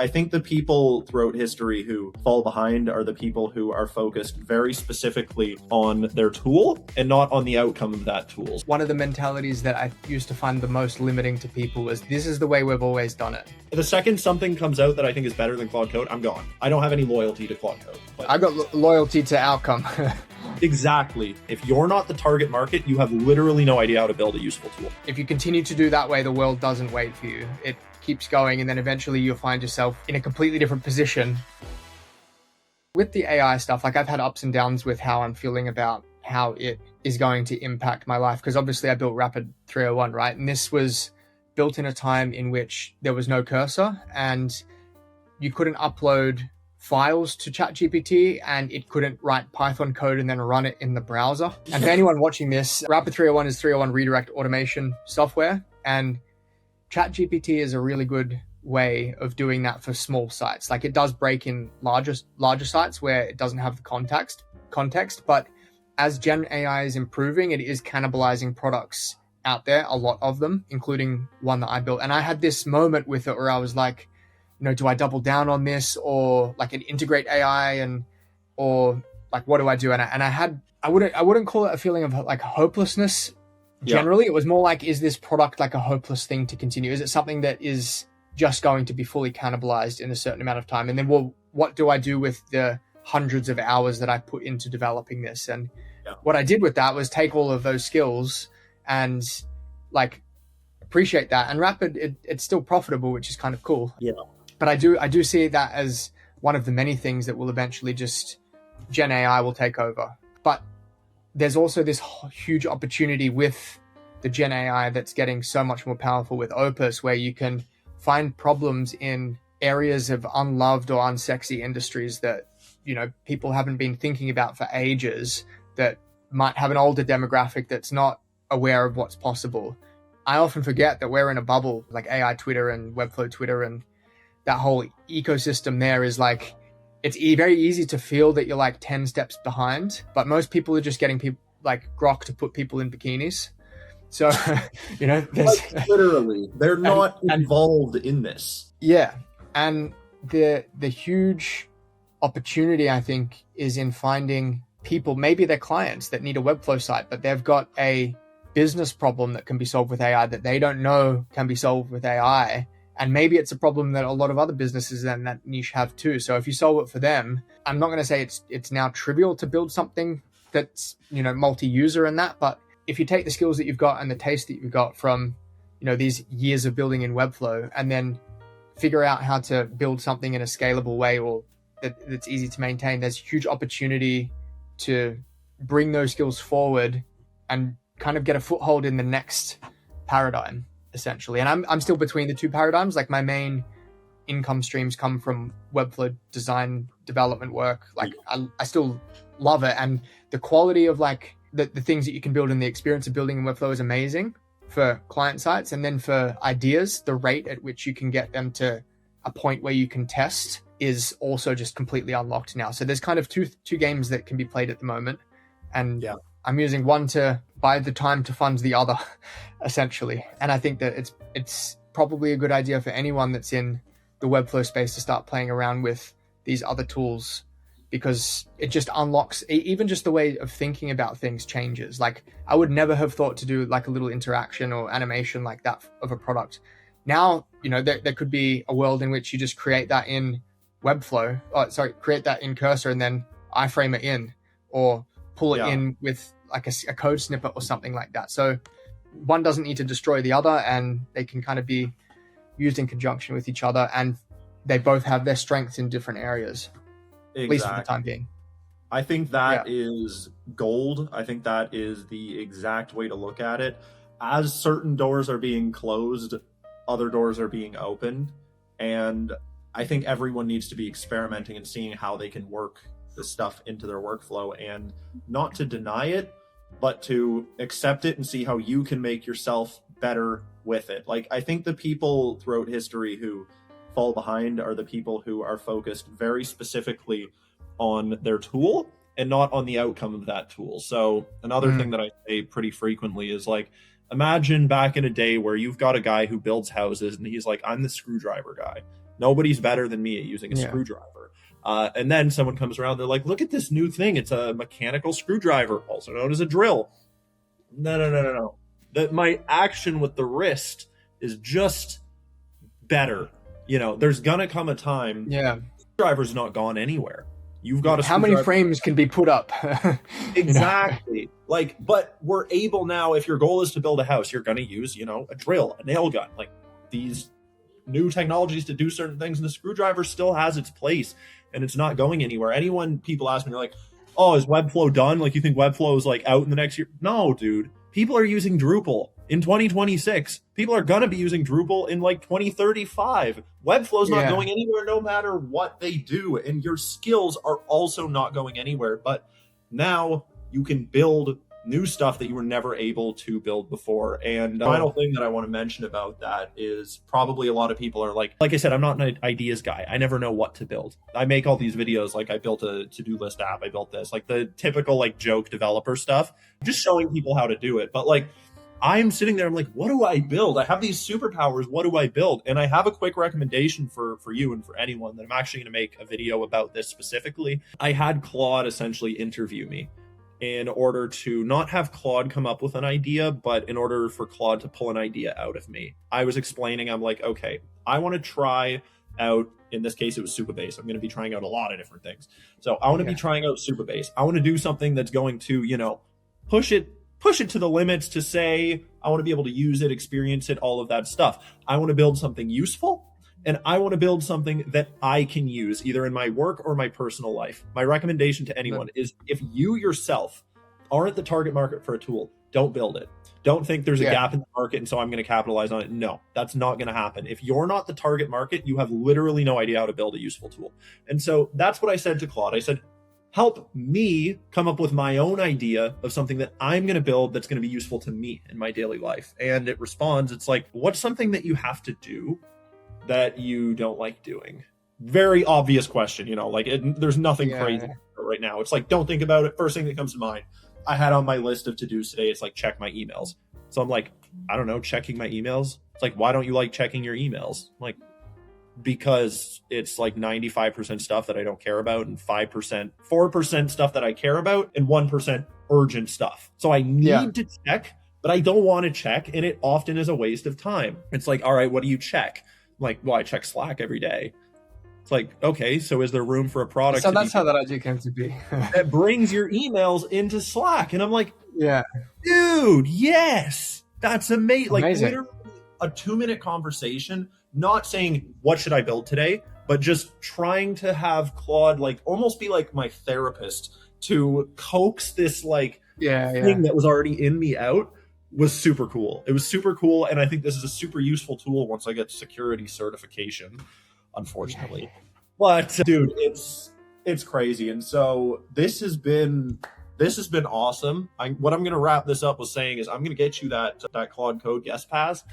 I think the people throughout history who fall behind are the people who are focused very specifically on their tool and not on the outcome of that tool. One of the mentalities that I used to find the most limiting to people was, this is the way we've always done it. The second something comes out that I think is better than Claude Code, I'm gone. I don't have any loyalty to Claude Code. I got loyalty to outcome. Exactly. If you're not the target market, you have literally no idea how to build a useful tool. If you continue to do that way, the world doesn't wait for you. It keeps going, and then eventually you'll find yourself in a completely different position. With the AI stuff, like, I've had ups and downs with how I'm feeling about how it is going to impact my life, because obviously I built Rapid 301, right? And this was built in a time in which there was no Cursor and you couldn't upload files to ChatGPT, and it couldn't write Python code and then run it in the browser. And for anyone watching this, Rapid 301 is 301 redirect automation software, and ChatGPT is a really good way of doing that for small sites. Like, it does break in larger sites where it doesn't have the context, but as Gen AI is improving, it is cannibalizing products out there, a lot of them, including one that I built. And I had this moment with it where I was like, do I double down on this, or like an integrate AI, or like, what do I do? And I wouldn't call it a feeling of like hopelessness. Generally, It was more like, is this product like a hopeless thing to continue? Is it something that is just going to be fully cannibalized in a certain amount of time? And then, well, what do I do with the hundreds of hours that I put into developing this? And what I did with that was take all of those skills and like appreciate that. And Rapid, it's still profitable, which is kind of cool. Yeah. But I do see that as one of the many things that will eventually just Gen AI will take over. But there's also this huge opportunity with the Gen AI that's getting so much more powerful with Opus, where you can find problems in areas of unloved or unsexy industries that, people haven't been thinking about for ages, that might have an older demographic that's not aware of what's possible. I often forget that we're in a bubble, like AI Twitter and Webflow Twitter, and that whole ecosystem there is like, it's very easy to feel that you're like 10 steps behind, but most people are just getting people like Grok to put people in bikinis. So, like, literally, they're not involved in this. Yeah. And the huge opportunity, I think, is in finding people, maybe they're clients that need a Webflow site, but they've got a business problem that can be solved with AI that they don't know can be solved with AI. And maybe it's a problem that a lot of other businesses in that niche have too. So if you solve it for them, I'm not going to say it's now trivial to build something that's, multi-user and that, but if you take the skills that you've got and the taste that you've got from, these years of building in Webflow, and then figure out how to build something in a scalable way or that's easy to maintain, there's huge opportunity to bring those skills forward and kind of get a foothold in the next paradigm, essentially. And I'm still between the two paradigms. Like, my main income streams come from Webflow design development work. Like, I still love it, and the quality of like the things that you can build and the experience of building in Webflow is amazing for client sites. And then for ideas, the rate at which you can get them to a point where you can test is also just completely unlocked now. So there's kind of two games that can be played at the moment, and I'm using one to buy the time to fund the other, essentially. And I think that it's probably a good idea for anyone that's in the Webflow space to start playing around with these other tools, because it just unlocks, even just the way of thinking about things changes. Like, I would never have thought to do like a little interaction or animation like that of a product. Now, there could be a world in which you just create that in Webflow, create that in Cursor and then iframe it in, or pull it in with like a code snippet or something like that. So one doesn't need to destroy the other, and they can kind of be used in conjunction with each other, and they both have their strengths in different areas, at least for the time being. I think that is gold. I think that is the exact way to look at it. As certain doors are being closed, other doors are being opened, and I think everyone needs to be experimenting and seeing how they can work this stuff into their workflow, and not to deny it, but to accept it and see how you can make yourself better with it. Like, I think the people throughout history who fall behind are the people who are focused very specifically on their tool and not on the outcome of that tool. So another thing that I say pretty frequently is like, imagine back in a day where you've got a guy who builds houses and he's like, I'm the screwdriver guy. Nobody's better than me at using a Yeah. screwdriver. And then someone comes around, they're like, look at this new thing. It's a mechanical screwdriver, also known as a drill. No. My action with the wrist is just better. You know, there's gonna come a time. Yeah. Screwdriver's not gone anywhere. You've got How many frames can be put up? Exactly. Like, but we're able now, if your goal is to build a house, you're gonna use, you know, a drill, a nail gun, like these new technologies to do certain things, and the screwdriver still has its place and it's not going anywhere. People ask me, they're like, oh, is Webflow done? Like, you think Webflow is like out in the next year? No, dude. People are using Drupal in 2026. People are going to be using Drupal in like 2035. Webflow's not going anywhere no matter what they do. And your skills are also not going anywhere. But now you can build new stuff that you were never able to build before. And the final thing that I want to mention about that is probably a lot of people are like I said, I'm not an ideas guy. I never know what to build. I make all these videos, like I built a to-do list app. I built this, like the typical like joke developer stuff, just showing people how to do it. But like, I'm sitting there, I'm like, what do I build? I have these superpowers. What do I build? And I have a quick recommendation for you and for anyone that I'm actually going to make a video about this specifically. I had Claude essentially interview me in order to not have Claude come up with an idea, but in order for Claude to pull an idea out of me. I was explaining, I'm like, okay, I want to try out, in this case, it was Supabase. I'm going to be trying out a lot of different things. So I want to be trying out Supabase. I want to do something that's going to, you know, push it to the limits, to say, I want to be able to use it, experience it, all of that stuff. I want to build something useful. And I want to build something that I can use either in my work or my personal life. My recommendation to anyone is, if you yourself aren't the target market for a tool, don't build it. Don't think there's a gap in the market and so I'm going to capitalize on it. No, that's not going to happen. If you're not the target market, you have literally no idea how to build a useful tool. And so that's what I said to Claude. I said, help me come up with my own idea of something that I'm going to build that's going to be useful to me in my daily life. And it responds, it's like, what's something that you have to do that you don't like doing? Very obvious question, you know, like there's nothing crazy right now. It's like, don't think about it. First thing that comes to mind. I had on my list of to-dos today, it's like, check my emails. So I'm like, I don't know, checking my emails. It's like, why don't you like checking your emails? I'm like, because it's like 95% stuff that I don't care about, and 4% stuff that I care about, and 1% urgent stuff. So I need to check, but I don't want to check, and it often is a waste of time. It's like, all right, what do you check? I'm like, well, I check Slack every day. It's like, okay, so is there room for a product? So that's how that idea came to be. that brings your emails into Slack. And I'm like, yeah, dude, yes, that's amazing. Like, literally a 2-minute conversation, not saying, what should I build today? But just trying to have Claude like almost be like my therapist to coax this like thing that was already in me out. Was super cool. It was super cool, and I think this is a super useful tool once I get security certification, unfortunately. But dude, it's crazy. And so this has been awesome. What I'm going to wrap this up with saying is, I'm going to get you that Claude Code guest pass.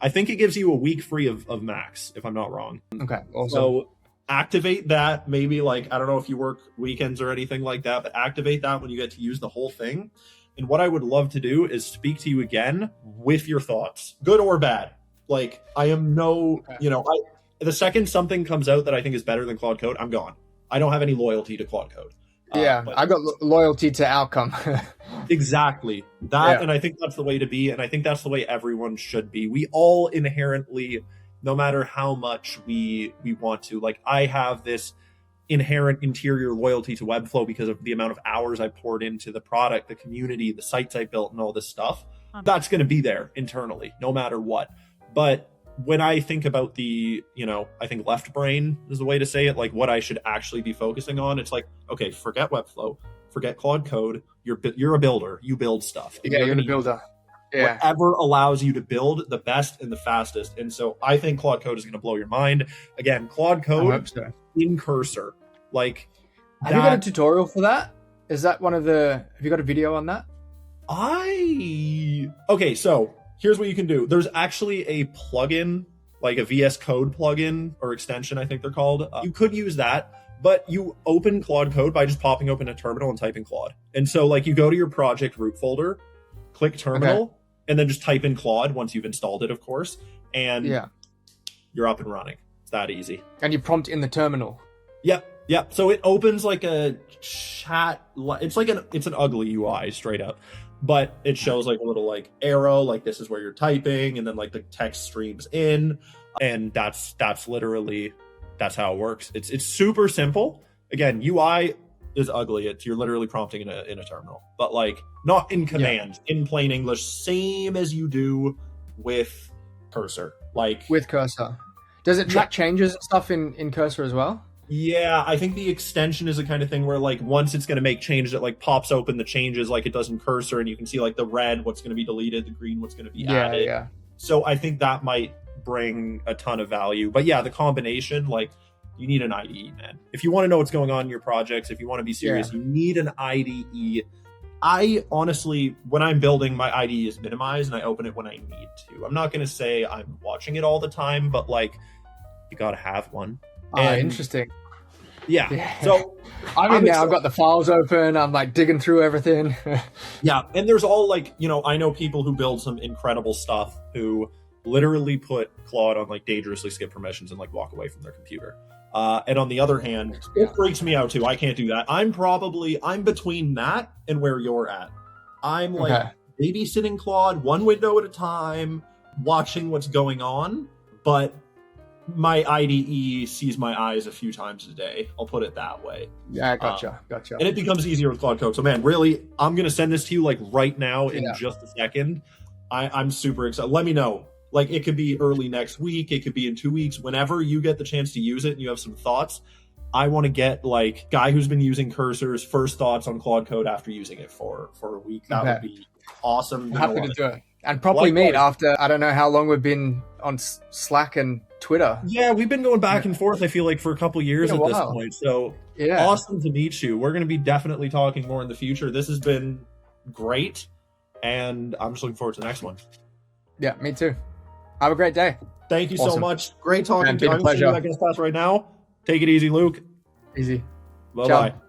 I think it gives you a week free of Max, if I'm not wrong. Okay, awesome. So activate that. Maybe like, I don't know if you work weekends or anything like that, but activate that when you get to use the whole thing. And what I would love to do is speak to you again with your thoughts, good or bad. Like, I am the second something comes out that I think is better than Claude Code, I'm gone. I don't have any loyalty to Claude Code. I got loyalty to outcome. Exactly. And I think that's the way to be. And I think that's the way everyone should be. We all inherently, no matter how much we want to, like, I have this inherent interior loyalty to Webflow because of the amount of hours I poured into the product, the community, the sites I built, and all this stuff. That's going to be there internally, no matter what. But when I think about I think left brain is the way to say it, like what I should actually be focusing on, it's like, okay, forget Webflow, forget Claude Code. You're a builder. You build stuff. You're a builder. Whatever allows you to build the best and the fastest. And so I think Claude Code is going to blow your mind. Again, Claude Code in Cursor. Like, have you got a tutorial for that? Is that have you got a video on that? Okay, so here's what you can do. There's actually a plugin, like a VS Code plugin or extension, I think they're called. You could use that, but you open Claude Code by just popping open a terminal and typing Claude. And so like you go to your project root folder, click terminal, and then just type in Claude once you've installed it, of course, and you're up and running. It's that easy. And you prompt in the terminal. Yep. So it opens like a chat. It's an ugly UI straight up, but it shows like a little like arrow, like this is where you're typing, and then like the text streams in, and that's literally how it works. It's super simple. Again, UI is ugly. You're literally prompting in a terminal, but like not in command, in plain English, same as you do with Cursor. Like with Cursor, does it track changes and stuff in Cursor as well? Yeah, I think the extension is the kind of thing where like once it's going to make changes, it like pops open the changes like it does in Cursor, and you can see like the red what's going to be deleted, the green what's going to be added. Yeah. So I think that might bring a ton of value. But yeah, the combination, like you need an IDE, man. If you want to know what's going on in your projects, if you want to be serious, you need an IDE. I honestly, when I'm building, my IDE is minimized and I open it when I need to. I'm not going to say I'm watching it all the time, but like you got to have one. Interesting. Yeah. So I mean, I've got the files open. I'm like digging through everything. Yeah. And there's all like, I know people who build some incredible stuff who literally put Claude on like dangerously skip permissions and like walk away from their computer. And on the other hand, it freaks me out too. I can't do that. I'm between that and where you're at. I'm like babysitting Claude one window at a time, watching what's going on, but my IDE sees my eyes a few times a day. I'll put it that way. Yeah, gotcha. And it becomes easier with Claude Code. So man, really, I'm going to send this to you like right now in just a second. I'm super excited. Let me know. Like it could be early next week. It could be in 2 weeks. Whenever you get the chance to use it and you have some thoughts, I want to get like guy who's been using Cursor's first thoughts on Claude Code after using it for a week. That would be awesome. I'm happy to do it. And probably meet after, I don't know how long we've been on Slack and Twitter. Yeah, we've been going back and forth, I feel like, for a couple years at this point. So awesome to meet you. We're going to be definitely talking more in the future. This has been great, and I'm just looking forward to the next one. Yeah, me too. Have a great day. Thank you so much. Great talking to you. I'm going to pass right now. Take it easy, Luke. Easy. Bye-bye. Ciao.